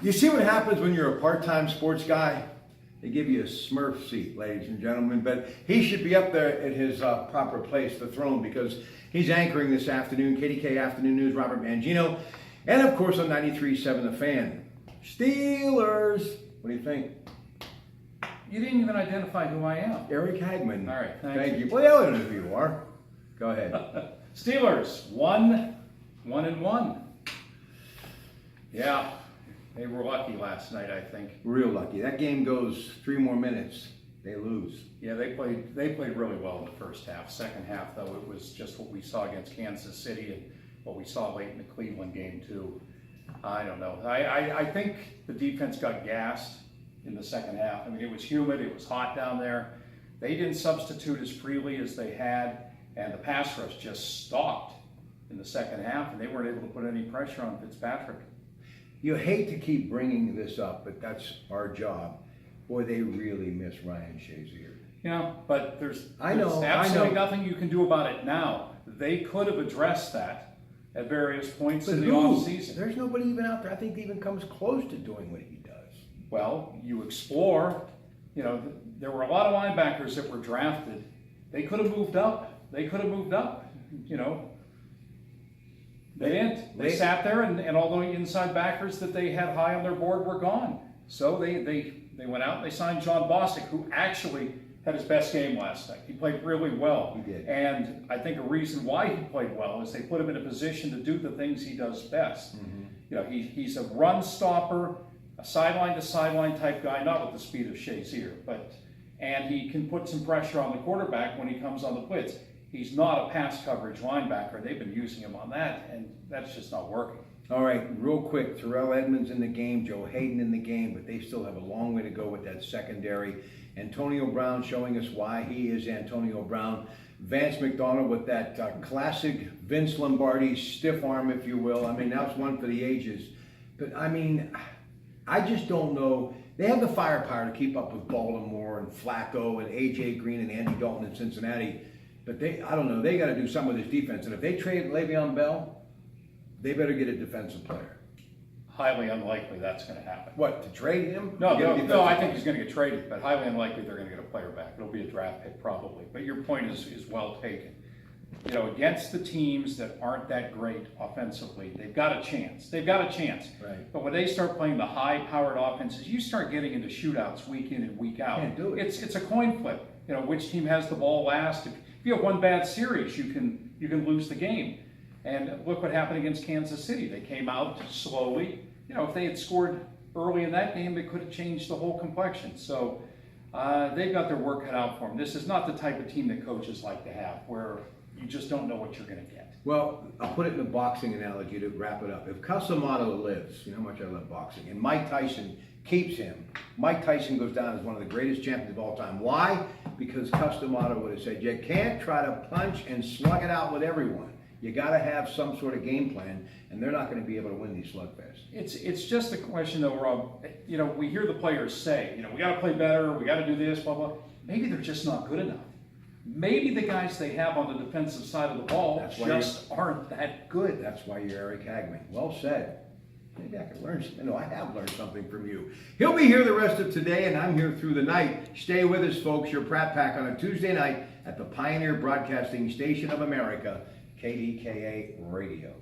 You see what happens when you're a part-time sports guy? They give you a Smurf seat, ladies and gentlemen, but he should be up there at his proper place, the throne, because he's anchoring this afternoon, Kdka Afternoon News, Robert Mangino, and of course on 93.7 The Fan. Steelers! What do you think? You didn't even identify who I am. Eric Hagman. All right, Thank you. Well, I don't know who you are. Go ahead. Steelers, 1-1. Yeah, they were lucky last night, I think. Real lucky. That game goes 3 more minutes. They lose. Yeah, they played really well in the first half. Second half, though, it was just what we saw against Kansas City and what we saw late in the Cleveland game, too. I don't know. I think the defense got gassed in the second half. I mean, it was humid. It was hot down there. They didn't substitute as freely as they had, and the pass rush just stopped in the second half, and they weren't able to put any pressure on Fitzpatrick. You hate to keep bringing this up, but that's our job. Boy, they really miss Ryan Shazier. You know, but there's absolutely nothing you can do about it now. They could have addressed that at various points But in the who? offseason. There's nobody even out there I think even comes close to doing what he does. Well, you explore. You know, there were a lot of linebackers that were drafted. They could have moved up. You know, they didn't. They sat there, and all the inside backers that they had high on their board were gone. So they went out and they signed John Bostic, who actually had his best game last night. He played really well. He did. And I think a reason why he played well is they put him in a position to do the things he does best. Mm-hmm. You know, he's a run stopper, a sideline to sideline type guy, not with the speed of Shazier, and he can put some pressure on the quarterback when he comes on the blitz. He's not a pass coverage linebacker. They've been using him on that, and that's just not working. All right, real quick, Terrell Edmonds in the game, Joe Hayden in the game, but they still have a long way to go with that secondary. Antonio Brown showing us why he is Antonio Brown. Vance McDonald with that classic Vince Lombardi stiff arm, if you will. I mean, that's one for the ages. But, I mean, I just don't know. They have the firepower to keep up with Baltimore and Flacco and A.J. Green and Andy Dalton in Cincinnati. But I don't know. They got to do something with this defense. And if they trade Le'Veon Bell, they better get a defensive player. Highly unlikely that's going to happen. What, to trade him? No, I think he's going to get traded, but highly unlikely they're going to get a player back. It'll be a draft pick probably. But your point is well taken. You know, against the teams that aren't that great offensively, they've got a chance. Right. But when they start playing the high-powered offenses, you start getting into shootouts week in and week out. Can't do it. It's a coin flip. You know, which team has the ball last. If you have one bad series, you can lose the game. And look what happened against Kansas City. They came out slowly. You know, if they had scored early in that game, it could have changed the whole complexion. So they've got their work cut out for them. This is not the type of team that coaches like to have, where you just don't know what you're going to get. Well, I'll put it in a boxing analogy to wrap it up. If Casamado lives, you know how much I love boxing, and Mike Tyson keeps him, Mike Tyson goes down as one of the greatest champions of all time. Why? Because Casamado would have said, you can't try to punch and slug it out with everyone. You got to have some sort of game plan, and they're not going to be able to win these slugfests. It's just a question, though, Rob. You know, we hear the players say, you know, we got to play better, we got to do this, blah, blah. Maybe they're just not good enough. Maybe the guys they have on the defensive side of the ball just aren't that good. That's why you're Eric Hagman. Well said. Maybe I could learn something. No, I have learned something from you. He'll be here the rest of today, and I'm here through the night. Stay with us, folks. Your Pratt Pack on a Tuesday night at the Pioneer Broadcasting Station of America, KDKA Radio.